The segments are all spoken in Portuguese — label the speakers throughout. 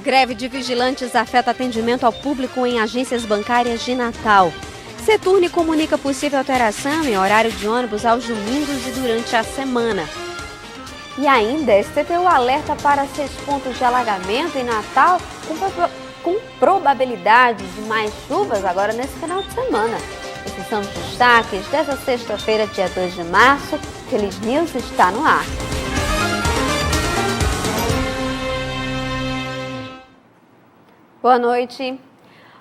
Speaker 1: Greve de vigilantes afeta atendimento ao público em agências bancárias de Natal. Seturne comunica possível alteração em horário de ônibus aos domingos e durante a semana. E ainda, STTU alerta para 6 pontos de alagamento em Natal, com probabilidade de mais chuvas agora nesse final de semana. Esses são os destaques dessa sexta-feira, dia 2 de março. Feliz News está no ar. Boa noite.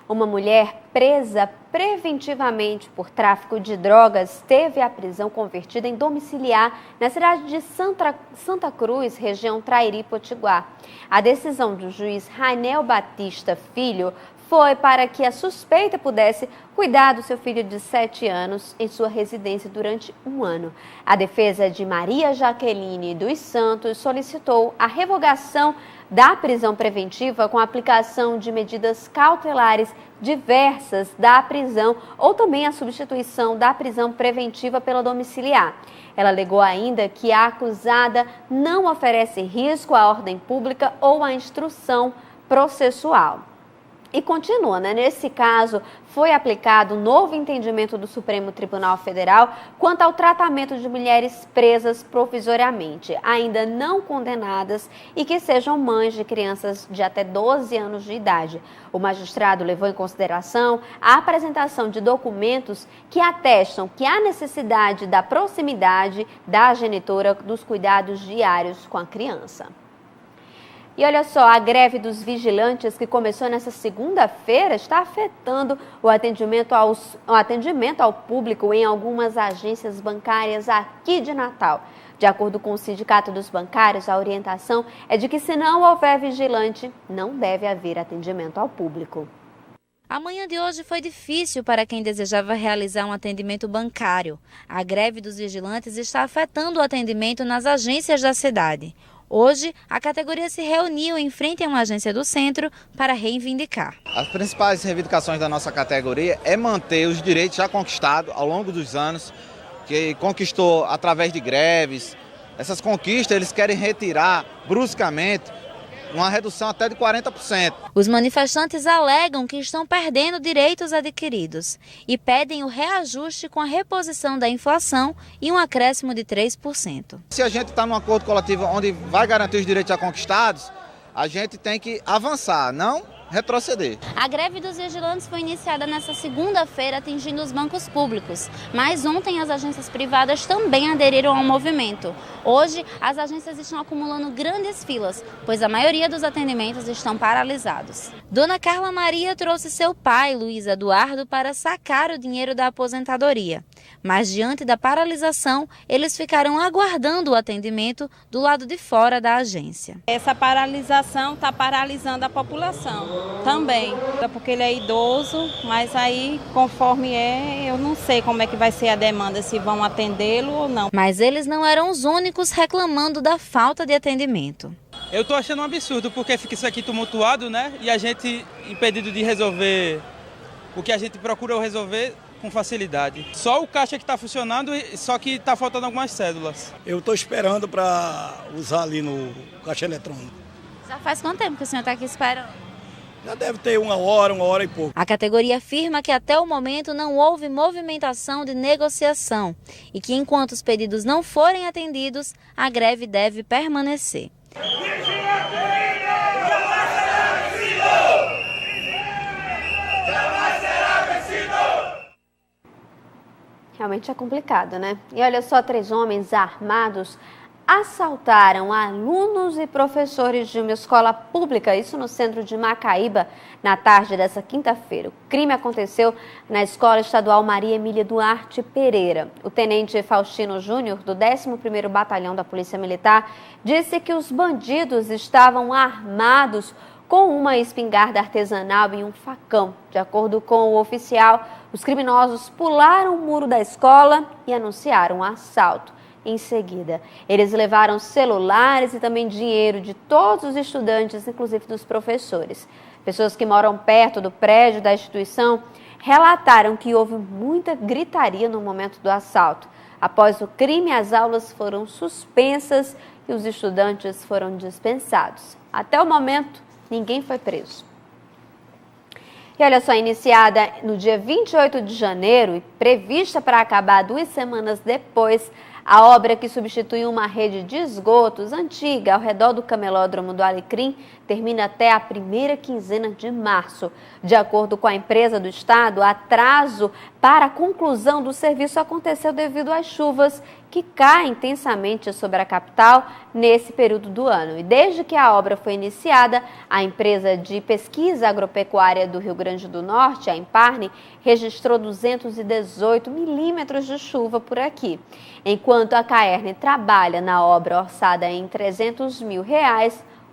Speaker 1: Uma mulher presa preventivamente por tráfico de drogas teve a prisão convertida em domiciliar na cidade de Santa Cruz, região Trairi-Potiguar. A decisão do juiz Rainel Batista Filho foi para que a suspeita pudesse cuidar do seu filho de 7 anos em sua residência durante 1 ano. A defesa de Maria Jaqueline dos Santos solicitou a revogação da prisão preventiva com a aplicação de medidas cautelares diversas da prisão ou também a substituição da prisão preventiva pela domiciliar. Ela alegou ainda que a acusada não oferece risco à ordem pública ou à instrução processual. E continua, Nesse caso, foi aplicado um novo entendimento do Supremo Tribunal Federal quanto ao tratamento de mulheres presas provisoriamente, ainda não condenadas e que sejam mães de crianças de até 12 anos de idade. O magistrado levou em consideração a apresentação de documentos que atestam que há necessidade da proximidade da genitora dos cuidados diários com a criança. E olha só, a greve dos vigilantes que começou nesta segunda-feira está afetando o atendimento ao público em algumas agências bancárias aqui de Natal. De acordo com o Sindicato dos Bancários, a orientação é de que se não houver vigilante, não deve haver atendimento ao público.
Speaker 2: A manhã de hoje foi difícil para quem desejava realizar um atendimento bancário. A greve dos vigilantes está afetando o atendimento nas agências da cidade. Hoje, a categoria se reuniu em frente a uma agência do centro para reivindicar.
Speaker 3: As principais reivindicações da nossa categoria é manter os direitos já conquistados ao longo dos anos, que conquistou através de greves. Essas conquistas eles querem retirar bruscamente, uma redução até de 40%.
Speaker 2: Os manifestantes alegam que estão perdendo direitos adquiridos e pedem o reajuste com a reposição da inflação e um acréscimo de 3%.
Speaker 3: Se a gente está num acordo coletivo onde vai garantir os direitos já conquistados, a gente tem que avançar, não retroceder.
Speaker 2: A greve dos vigilantes foi iniciada nesta segunda-feira, atingindo os bancos públicos, mas ontem as agências privadas também aderiram ao movimento. Hoje, as agências estão acumulando grandes filas, pois a maioria dos atendimentos estão paralisados. Dona Carla Maria trouxe seu pai, Luiz Eduardo, para sacar o dinheiro da aposentadoria. Mas diante da paralisação, eles ficaram aguardando o atendimento do lado de fora da agência.
Speaker 4: Essa paralisação está paralisando a população também, porque ele é idoso, mas aí conforme eu não sei como é que vai ser a demanda, se vão atendê-lo ou não.
Speaker 2: Mas eles não eram os únicos reclamando da falta de atendimento.
Speaker 5: Eu estou achando um absurdo, porque fica isso aqui tumultuado, E a gente impedido de resolver o que a gente procura resolver com facilidade. Só o caixa que está funcionando, só que está faltando algumas cédulas.
Speaker 6: Eu estou esperando para usar ali no caixa eletrônico.
Speaker 2: Já faz quanto tempo que o senhor está aqui esperando?
Speaker 6: Já deve ter uma hora e pouco.
Speaker 2: A categoria afirma que até o momento não houve movimentação de negociação e que enquanto os pedidos não forem atendidos, a greve deve permanecer.
Speaker 1: Realmente é complicado, E olha só, 3 homens armados assaltaram alunos e professores de uma escola pública, isso no centro de Macaíba, na tarde dessa quinta-feira. O crime aconteceu na Escola Estadual Maria Emília Duarte Pereira. O tenente Faustino Júnior, do 11º Batalhão da Polícia Militar, disse que os bandidos estavam armados com uma espingarda artesanal e um facão. De acordo com o oficial, os criminosos pularam o muro da escola e anunciaram um assalto. em seguida. Eles levaram celulares e também dinheiro de todos os estudantes, inclusive dos professores. Pessoas que moram perto do prédio da instituição relataram que houve muita gritaria no momento do assalto. Após o crime, as aulas foram suspensas e os estudantes foram dispensados. Até o momento, ninguém foi preso. E olha só, iniciada no dia 28 de janeiro e prevista para acabar 2 semanas depois, a obra que substitui uma rede de esgotos antiga ao redor do camelódromo do Alecrim termina até a primeira quinzena de março. De acordo com a empresa do estado, o atraso para a conclusão do serviço aconteceu devido às chuvas que caem intensamente sobre a capital nesse período do ano. E desde que a obra foi iniciada, a empresa de pesquisa agropecuária do Rio Grande do Norte, a Imparne, registrou 218 milímetros de chuva por aqui. Enquanto a Caerne trabalha na obra orçada em R$300 mil,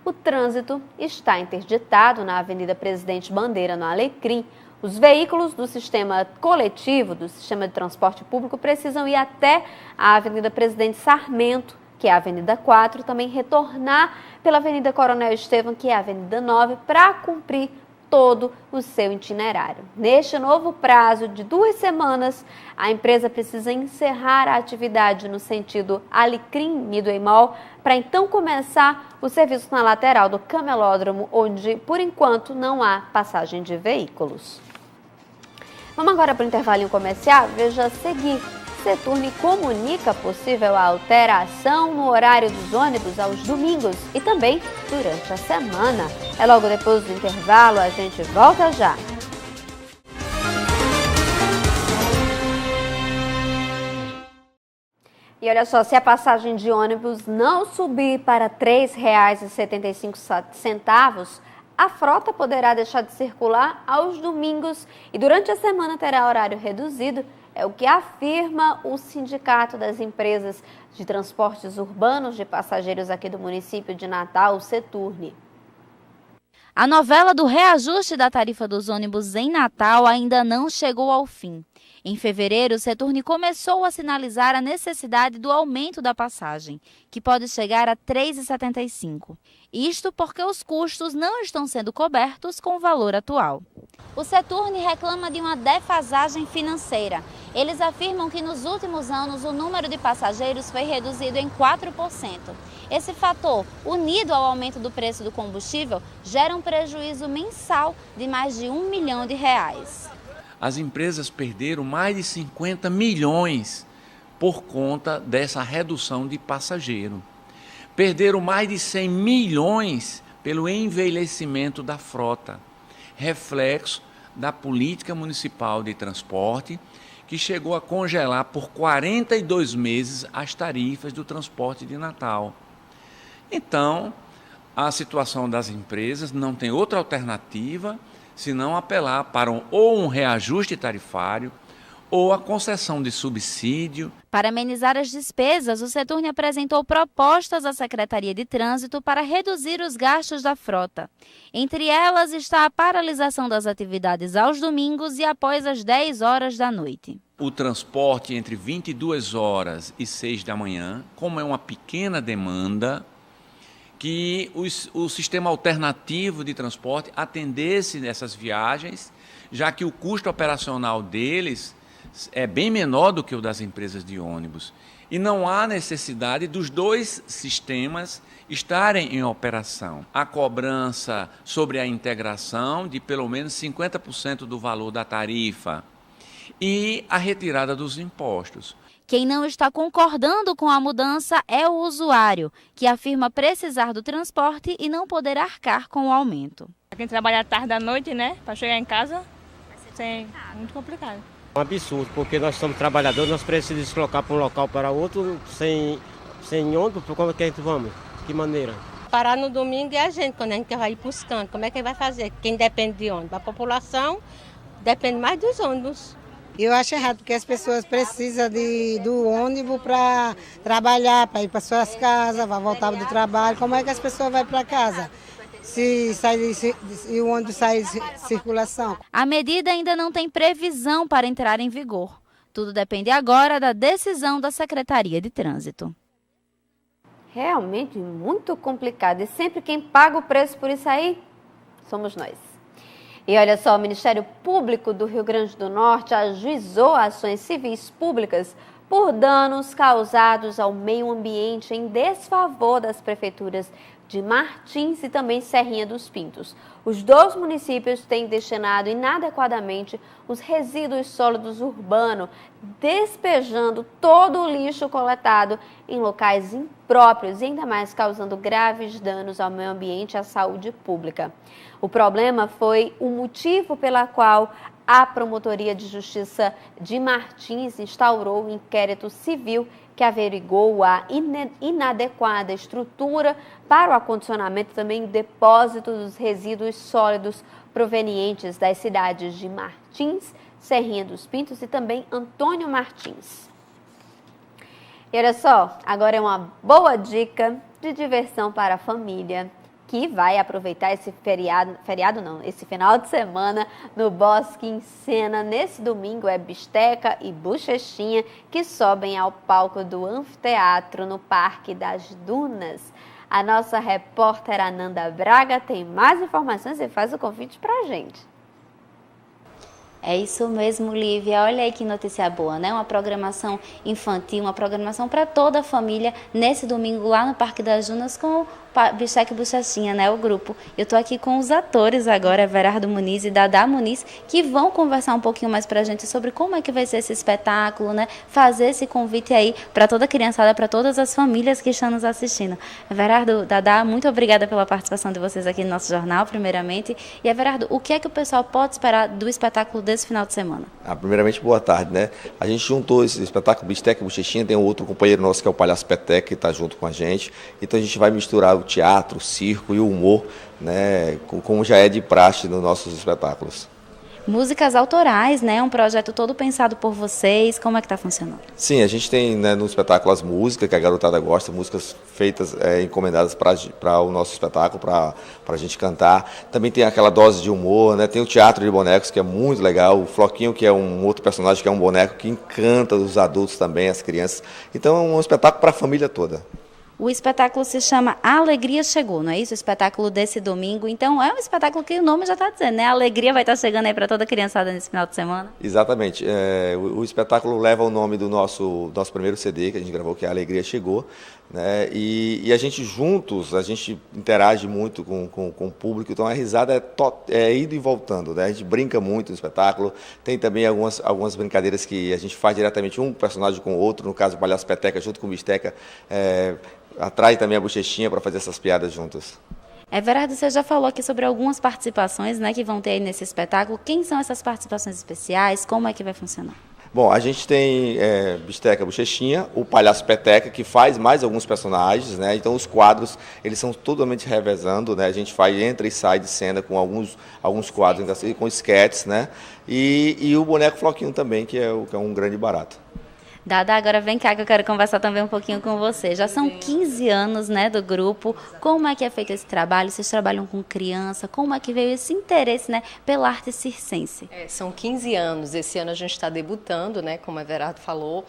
Speaker 1: o trânsito está interditado na Avenida Presidente Bandeira, no Alecrim. Os veículos do sistema coletivo, do sistema de transporte público, precisam ir até a Avenida Presidente Sarmento, que é a Avenida 4, também retornar pela Avenida Coronel Estevam, que é a Avenida 9, para cumprir todo o seu itinerário. Neste novo prazo de 2 semanas, a empresa precisa encerrar a atividade no sentido Alecrim-Midway Mall para então começar o serviço na lateral do camelódromo, onde, por enquanto, não há passagem de veículos. Vamos agora para o intervalinho comercial. Veja a seguir. Seturni comunica possível alteração no horário dos ônibus aos domingos e também durante a semana. É logo depois do intervalo, a gente volta já. E olha só, se a passagem de ônibus não subir para R$ 3,75, a frota poderá deixar de circular aos domingos e durante a semana terá horário reduzido. É o que afirma o Sindicato das Empresas de Transportes Urbanos de Passageiros aqui do município de Natal, o Seturni.
Speaker 2: A novela do reajuste da tarifa dos ônibus em Natal ainda não chegou ao fim. Em fevereiro, o Seturni começou a sinalizar a necessidade do aumento da passagem, que pode chegar a R$ 3,75. Isto porque os custos não estão sendo cobertos com o valor atual. O Seturni reclama de uma defasagem financeira. Eles afirmam que nos últimos anos o número de passageiros foi reduzido em 4%. Esse fator, unido ao aumento do preço do combustível, gera um prejuízo mensal de mais de R$1 milhão.
Speaker 7: As empresas perderam mais de 50 milhões por conta dessa redução de passageiro. Perderam mais de 100 milhões pelo envelhecimento da frota, reflexo da política municipal de transporte, que chegou a congelar por 42 meses as tarifas do transporte de Natal. Então, a situação das empresas não tem outra alternativa senão apelar para ou um reajuste tarifário ou a concessão de subsídio.
Speaker 2: Para amenizar as despesas, o Seturni apresentou propostas à Secretaria de Trânsito para reduzir os gastos da frota. Entre elas está a paralisação das atividades aos domingos e após as 10 horas da noite.
Speaker 7: O transporte entre 22 horas e 6 da manhã, como é uma pequena demanda, que o sistema alternativo de transporte atendesse essas viagens, já que o custo operacional deles é bem menor do que o das empresas de ônibus. E não há necessidade dos dois sistemas estarem em operação. A cobrança sobre a integração de pelo menos 50% do valor da tarifa e a retirada dos impostos.
Speaker 2: Quem não está concordando com a mudança é o usuário, que afirma precisar do transporte e não poder arcar com o aumento.
Speaker 8: Quem trabalha tarde da noite, né, para chegar em casa, é muito complicado.
Speaker 9: É um absurdo, porque nós somos trabalhadores, nós precisamos deslocar para um local para outro, sem ônibus, como é que a gente vamos? De que maneira?
Speaker 10: Parar no domingo é a gente, quando a gente vai ir buscando, como é que vai fazer? Quem depende de ônibus? A população depende mais dos ônibus.
Speaker 11: Eu acho errado, porque as pessoas precisam do ônibus para trabalhar, para ir para suas casas, para voltar do trabalho. Como é que as pessoas vão para casa se o ônibus sair de circulação?
Speaker 2: A medida ainda não tem previsão para entrar em vigor. Tudo depende agora da decisão da Secretaria de Trânsito.
Speaker 1: Realmente muito complicado. E sempre quem paga o preço por isso aí somos nós. E olha só, o Ministério Público do Rio Grande do Norte ajuizou ações civis públicas por danos causados ao meio ambiente em desfavor das prefeituras de Martins e também Serrinha dos Pintos. Os dois municípios têm destinado inadequadamente os resíduos sólidos urbanos, despejando todo o lixo coletado em locais impróprios e ainda mais causando graves danos ao meio ambiente e à saúde pública. O problema foi o motivo pela qual a Promotoria de Justiça de Martins instaurou um inquérito civil que averigou a inadequada estrutura para o acondicionamento e também o depósito dos resíduos sólidos provenientes das cidades de Martins, Serrinha dos Pintos e também Antônio Martins. E olha só, agora é uma boa dica de diversão para a família que vai aproveitar esse esse final de semana no Bosque em Cena. Nesse domingo é Bisteca e Bochechinha que sobem ao palco do anfiteatro no Parque das Dunas. A nossa repórter Ananda Braga tem mais informações e faz o convite para a gente.
Speaker 2: É isso mesmo, Lívia. Olha aí que notícia boa, né? Uma programação infantil, uma programação para toda a família nesse domingo lá no Parque das Dunas com o Bisteca e Bochechinha, né? O grupo. Eu estou aqui com os atores agora, Everardo Muniz e Dadá Muniz, que vão conversar um pouquinho mais para a gente sobre como é que vai ser esse espetáculo, né? Fazer esse convite aí para toda a criançada, para todas as famílias que estão nos assistindo. Everardo, Dadá, muito obrigada pela participação de vocês aqui no nosso jornal, primeiramente. E Everardo, o que é que o pessoal pode esperar do espetáculo desse final de semana?
Speaker 12: Primeiramente, boa tarde, né? A gente juntou esse espetáculo Bisteca e Bochechinha, tem um outro companheiro nosso que é o Palhaço Peteca, que está junto com a gente. Então a gente vai misturar o teatro, o circo e o humor, né? Como já é de praxe nos nossos espetáculos.
Speaker 2: Músicas autorais, né? Um projeto todo pensado por vocês. Como é que está funcionando?
Speaker 12: Sim, a gente tem, né, no espetáculo as músicas que a garotada gosta, músicas feitas, encomendadas para o nosso espetáculo, para a gente cantar. Também tem aquela dose de humor, né? Tem o teatro de bonecos, que é muito legal. O Floquinho, que é um outro personagem, que é um boneco que encanta os adultos também, as crianças. Então é um espetáculo para a família toda.
Speaker 2: O espetáculo se chama A Alegria Chegou, não é isso? O espetáculo desse domingo. Então, é um espetáculo que o nome já está dizendo, né? A alegria vai estar chegando aí para toda a criançada nesse final de semana.
Speaker 12: Exatamente. O espetáculo leva o nome do nosso primeiro CD, que a gente gravou, que é A Alegria Chegou. Né? E a gente juntos, a gente interage muito com o público, então a risada é indo e voltando, né? A gente brinca muito no espetáculo, tem também algumas brincadeiras que a gente faz diretamente um personagem com o outro, no caso o Palhaço Peteca junto com o Bisteca, atrai também a Bochechinha para fazer essas piadas juntas.
Speaker 2: Everardo, você já falou aqui sobre algumas participações, né, que vão ter aí nesse espetáculo. Quem são essas participações especiais? Como é que vai funcionar?
Speaker 12: Bom, a gente tem Bisteca Bochechinha, o Palhaço Peteca, que faz mais alguns personagens, né? Então os quadros, eles são totalmente revezando, né? A gente entra e sai de cena com alguns quadros, com esquetes, né? E o boneco Floquinho também, que é um grande barato.
Speaker 2: Dada, agora vem cá que eu quero conversar também um pouquinho com você. Já são 15 anos, né, do grupo. Como é que é feito esse trabalho? Vocês trabalham com criança? Como é que veio esse interesse, né, pela arte circense?
Speaker 13: São 15 anos. Esse ano a gente está debutando, né, como a Everardo falou.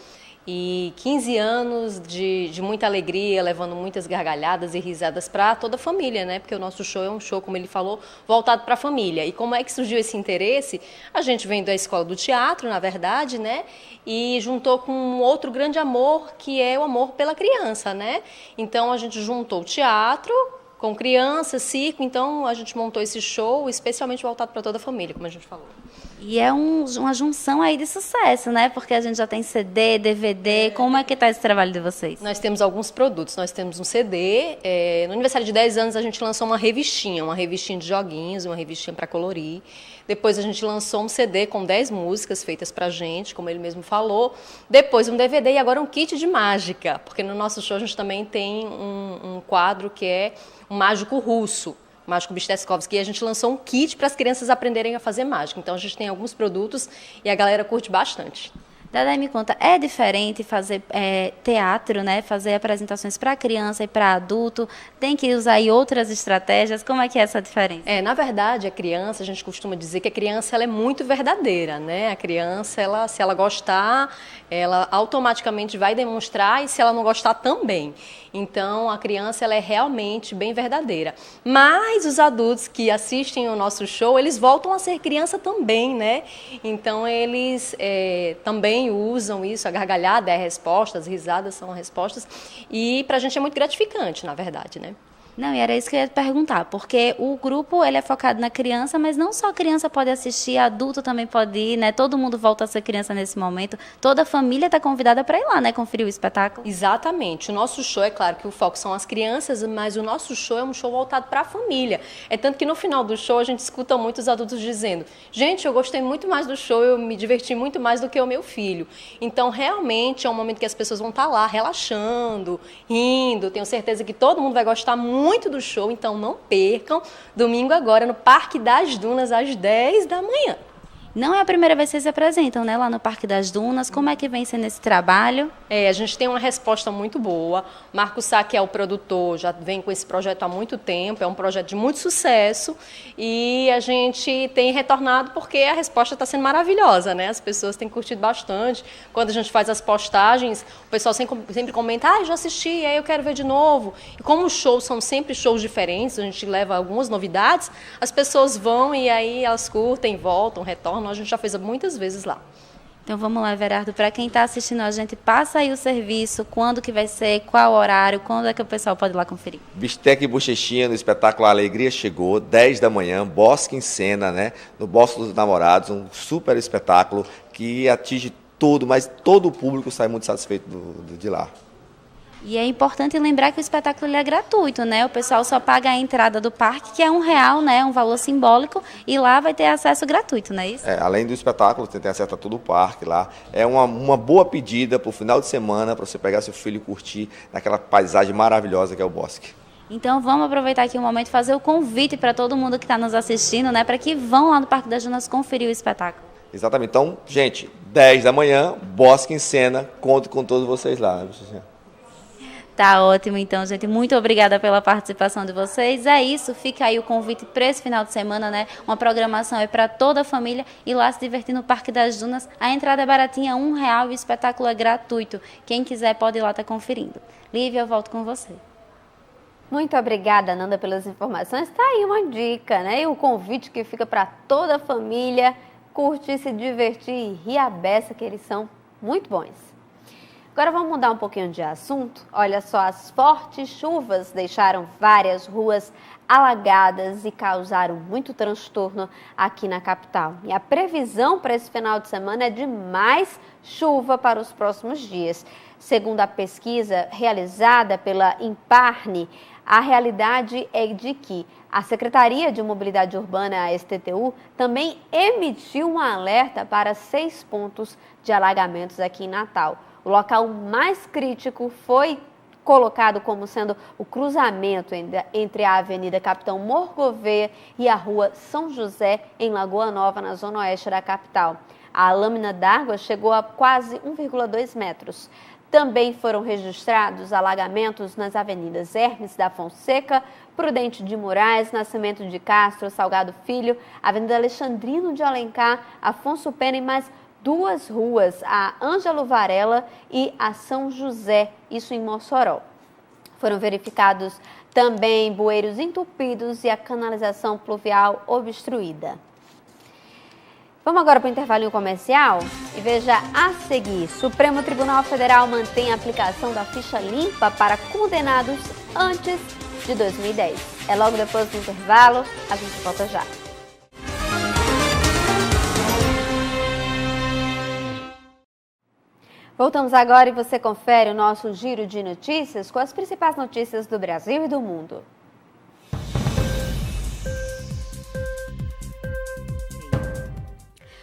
Speaker 13: E 15 anos de muita alegria, levando muitas gargalhadas e risadas para toda a família, né? Porque o nosso show é um show, como ele falou, voltado para a família. E como é que surgiu esse interesse? A gente vem da escola do teatro, na verdade, né? E juntou com um outro grande amor, que é o amor pela criança, né? Então a gente juntou o teatro com criança, circo, então a gente montou esse show especialmente voltado para toda a família, como a gente falou.
Speaker 2: E é uma junção aí de sucesso, né? Porque a gente já tem CD, DVD. Como é que está esse trabalho de vocês?
Speaker 13: Nós temos alguns produtos. Nós temos um CD. No aniversário de 10 anos, a gente lançou uma revistinha de joguinhos, uma revistinha para colorir. Depois a gente lançou um CD com 10 músicas feitas pra gente, como ele mesmo falou. Depois um DVD e agora um kit de mágica. Porque no nosso show a gente também tem um quadro que é um mágico russo. Mágico Bisteskovski, e a gente lançou um kit para as crianças aprenderem a fazer mágica. Então a gente tem alguns produtos e a galera curte bastante.
Speaker 2: Dadá, me conta, é diferente fazer teatro, né? Fazer apresentações para criança e para adulto? Tem que usar aí outras estratégias? Como é que é essa diferença?
Speaker 13: Na verdade, a criança, a gente costuma dizer que a criança ela é muito verdadeira, né? A criança, se ela gostar, ela automaticamente vai demonstrar, e se ela não gostar também. Então, a criança ela é realmente bem verdadeira. Mas os adultos que assistem o nosso show, eles voltam a ser criança também, né? Então, eles também usam isso, a gargalhada é a resposta, as risadas são as respostas. E pra gente é muito gratificante, na verdade, né?
Speaker 2: Não, e era isso que eu ia te perguntar, porque o grupo ele é focado na criança, mas não só a criança pode assistir, adulto também pode ir, né? Todo mundo volta a ser criança nesse momento. Toda a família está convidada para ir lá, né? Conferir o espetáculo.
Speaker 13: Exatamente. O nosso show, é claro que o foco são as crianças, mas o nosso show é um show voltado para a família. É tanto que no final do show a gente escuta muitos adultos dizendo: gente, eu gostei muito mais do show, eu me diverti muito mais do que o meu filho. Então, realmente é um momento que as pessoas vão estar lá relaxando, rindo. Tenho certeza que todo mundo vai gostar muito do show, então não percam, domingo agora no Parque das Dunas, às 10 da manhã.
Speaker 2: Não é a primeira vez que vocês se apresentam, né, lá no Parque das Dunas. Como é que vem sendo esse trabalho?
Speaker 13: A gente tem uma resposta muito boa. Marco Sá, que é o produtor, já vem com esse projeto há muito tempo, é um projeto de muito sucesso e a gente tem retornado porque a resposta está sendo maravilhosa, né? As pessoas têm curtido bastante. Quando a gente faz as postagens, o pessoal sempre comenta: já assisti, aí eu quero ver de novo. E como os shows são sempre shows diferentes, a gente leva algumas novidades, as pessoas vão e aí elas curtem, voltam, retornam. A gente já fez muitas vezes lá.
Speaker 2: Então vamos lá, Everardo, para quem está assistindo a gente, passa aí o serviço, quando que vai ser, qual horário, quando é que o pessoal pode ir lá conferir?
Speaker 12: Bistec e bochechinha no espetáculo A Alegria Chegou, 10 da manhã, Bosque em Cena, né? No Bosque dos Namorados, um super espetáculo que atinge mas todo o público sai muito satisfeito de lá.
Speaker 2: E é importante lembrar que o espetáculo ele é gratuito, né? O pessoal só paga a entrada do parque, que é R$1, né? Um valor simbólico, e lá vai ter acesso gratuito, não é isso?
Speaker 12: Além do espetáculo, você tem acesso a todo o parque lá. É uma boa pedida para o final de semana, para você pegar seu filho e curtir naquela paisagem maravilhosa que é o bosque.
Speaker 2: Então vamos aproveitar aqui um momento e fazer o convite para todo mundo que está nos assistindo, né? Para que vão lá no Parque das Dunas conferir o espetáculo.
Speaker 12: Exatamente. Então, gente, 10 da manhã, Bosque em Cena, conto com todos vocês lá.
Speaker 2: Tá ótimo, então, gente. Muito obrigada pela participação de vocês. É isso, fica aí o convite para esse final de semana, né? Uma programação é para toda a família ir lá se divertir no Parque das Dunas. A entrada é baratinha, R$1 e o espetáculo é gratuito. Quem quiser pode ir lá estar conferindo. Lívia, eu volto com você.
Speaker 1: Muito obrigada, Nanda, pelas informações. Tá aí uma dica, né? E o convite que fica para toda a família curtir, se divertir e rir a beça, que eles são muito bons. Agora vamos mudar um pouquinho de assunto. Olha só, as fortes chuvas deixaram várias ruas alagadas e causaram muito transtorno aqui na capital. E a previsão para esse final de semana é de mais chuva para os próximos dias. Segundo a pesquisa realizada pela Imparne, a realidade é de que a Secretaria de Mobilidade Urbana, a STTU, também emitiu um alerta para 6 pontos de alagamentos aqui em Natal. O local mais crítico foi colocado como sendo o cruzamento entre a Avenida Capitão Mor Gouveia e a Rua São José, em Lagoa Nova, na zona oeste da capital. A lâmina d'água chegou a quase 1,2 metros. Também foram registrados alagamentos nas avenidas Hermes da Fonseca, Prudente de Moraes, Nascimento de Castro, Salgado Filho, Avenida Alexandrino de Alencar, Afonso Pena e mais 2 ruas, a Ângelo Varela e a São José, isso em Mossoró. Foram verificados também bueiros entupidos e a canalização pluvial obstruída. Vamos agora para o intervalinho comercial e veja a seguir. Supremo Tribunal Federal mantém a aplicação da ficha limpa para condenados antes de 2010. É logo depois do intervalo, a gente volta já. Voltamos agora e você confere o nosso giro de notícias com as principais notícias do Brasil e do mundo.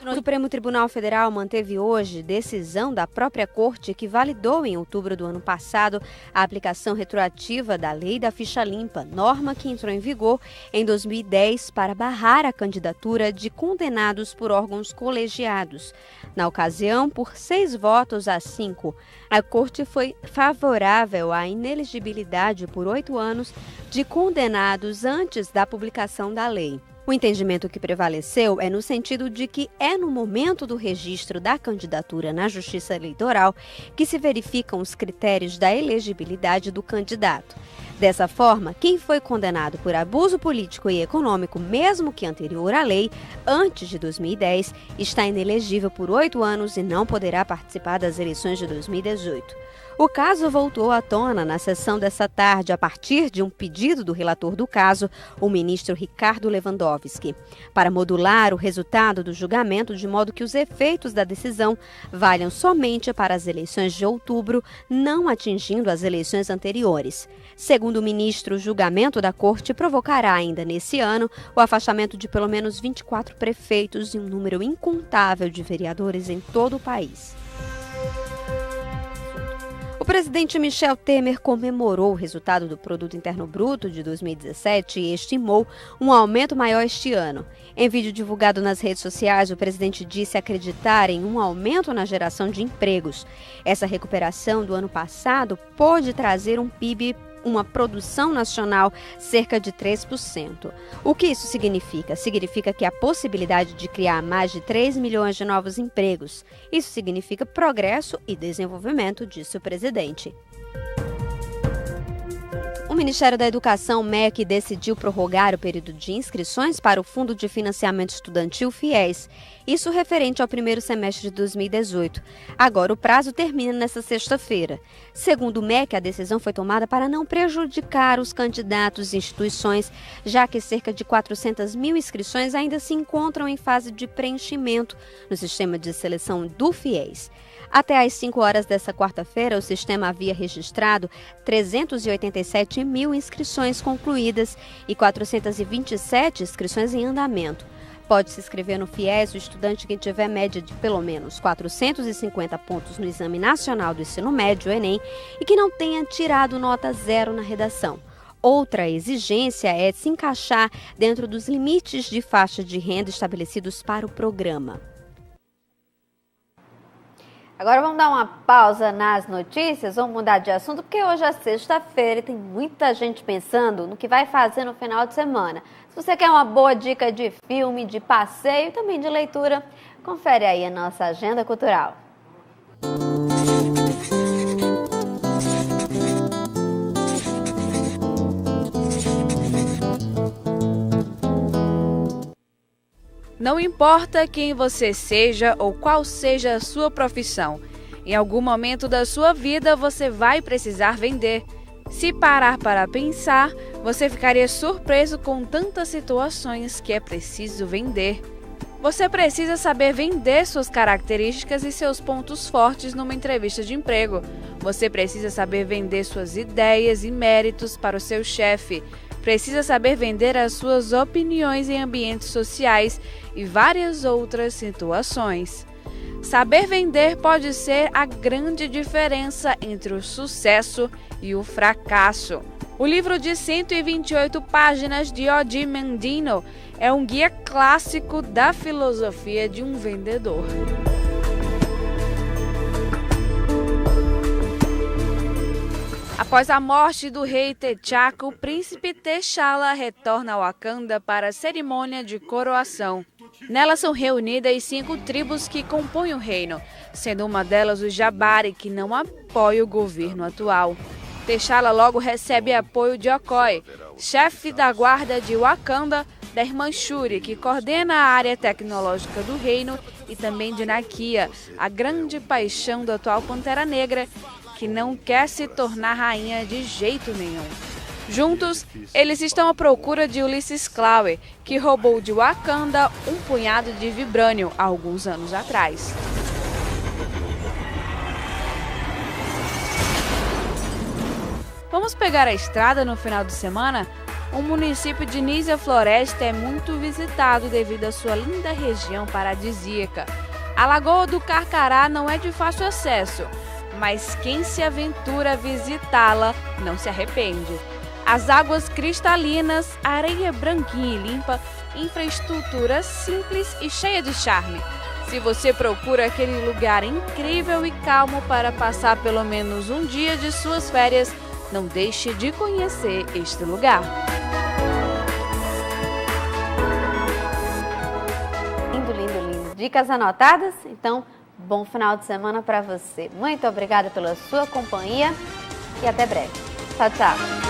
Speaker 1: O Supremo Tribunal Federal manteve hoje decisão da própria Corte que validou em outubro do ano passado a aplicação retroativa da Lei da Ficha Limpa, norma que entrou em vigor em 2010 para barrar a candidatura de condenados por órgãos colegiados. Na ocasião, por 6 votos a 5, a Corte foi favorável à inelegibilidade por 8 anos de condenados antes da publicação da lei. O entendimento que prevaleceu é no sentido de que é no momento do registro da candidatura na Justiça Eleitoral que se verificam os critérios da elegibilidade do candidato. Dessa forma, quem foi condenado por abuso político e econômico, mesmo que anterior à lei, antes de 2010, está inelegível por 8 anos e não poderá participar das eleições de 2018. O caso voltou à tona na sessão dessa tarde a partir de um pedido do relator do caso, o ministro Ricardo Lewandowski, para modular o resultado do julgamento de modo que os efeitos da decisão valham somente para as eleições de outubro, não atingindo as eleições anteriores. Segundo o ministro, o julgamento da Corte provocará ainda nesse ano o afastamento de pelo menos 24 prefeitos e um número incontável de vereadores em todo o país. O presidente Michel Temer comemorou o resultado do Produto Interno Bruto de 2017 e estimou um aumento maior este ano. Em vídeo divulgado nas redes sociais, o presidente disse acreditar em um aumento na geração de empregos. Essa recuperação do ano passado pôde trazer um PIB, uma produção nacional cerca de 3%. O que isso significa? Significa que há possibilidade de criar mais de 3 milhões de novos empregos. Isso significa progresso e desenvolvimento, disse o presidente. O Ministério da Educação, MEC, decidiu prorrogar o período de inscrições para o Fundo de Financiamento Estudantil FIES, isso referente ao primeiro semestre de 2018. Agora, o prazo termina nesta sexta-feira. Segundo o MEC, a decisão foi tomada para não prejudicar os candidatos e instituições, já que cerca de 400 mil inscrições ainda se encontram em fase de preenchimento no sistema de seleção do FIES. Até às 5 horas desta quarta-feira, o sistema havia registrado 387 mil inscrições concluídas e 427 inscrições em andamento. Pode se inscrever no FIES o estudante que tiver média de pelo menos 450 pontos no Exame Nacional do Ensino Médio, Enem, e que não tenha tirado nota 0 na redação. Outra exigência é se encaixar dentro dos limites de faixa de renda estabelecidos para o programa. Agora vamos dar uma pausa nas notícias, vamos mudar de assunto, porque hoje é sexta-feira e tem muita gente pensando no que vai fazer no final de semana. Se você quer uma boa dica de filme, de passeio e também de leitura, confere aí a nossa agenda cultural.
Speaker 14: Não importa quem você seja ou qual seja a sua profissão, em algum momento da sua vida você vai precisar vender. Se parar para pensar, você ficaria surpreso com tantas situações que é preciso vender. Você precisa saber vender suas características e seus pontos fortes numa entrevista de emprego. Você precisa saber vender suas ideias e méritos para o seu chefe. Precisa saber vender as suas opiniões em ambientes sociais e várias outras situações. Saber vender pode ser a grande diferença entre o sucesso e o fracasso. O livro de 128 páginas de Odi Mendino é um guia clássico da filosofia de um vendedor. Após a morte do rei T'Chaka, o príncipe T'Challa retorna a Wakanda para a cerimônia de coroação. Nela são reunidas 5 tribos que compõem o reino, sendo uma delas os Jabari, que não apoia o governo atual. T'Challa logo recebe apoio de Okoye, chefe da guarda de Wakanda, da irmã Shuri, que coordena a área tecnológica do reino, e também de Nakia, a grande paixão do atual Pantera Negra, que não quer se tornar rainha de jeito nenhum. Juntos, eles estão à procura de Ulysses Klaue, que roubou de Wakanda um punhado de vibranium há alguns anos atrás. Vamos pegar a estrada no final de semana? O município de Nísia Floresta é muito visitado devido à sua linda região paradisíaca. A Lagoa do Carcará não é de fácil acesso, mas quem se aventura a visitá-la não se arrepende. As águas cristalinas, areia branquinha e limpa, infraestrutura simples e cheia de charme. Se você procura aquele lugar incrível e calmo para passar pelo menos um dia de suas férias, não deixe de conhecer este lugar.
Speaker 1: Lindo, lindo, lindo. Dicas anotadas? Então, bom final de semana para você. Muito obrigada pela sua companhia e até breve. Tchau, tchau.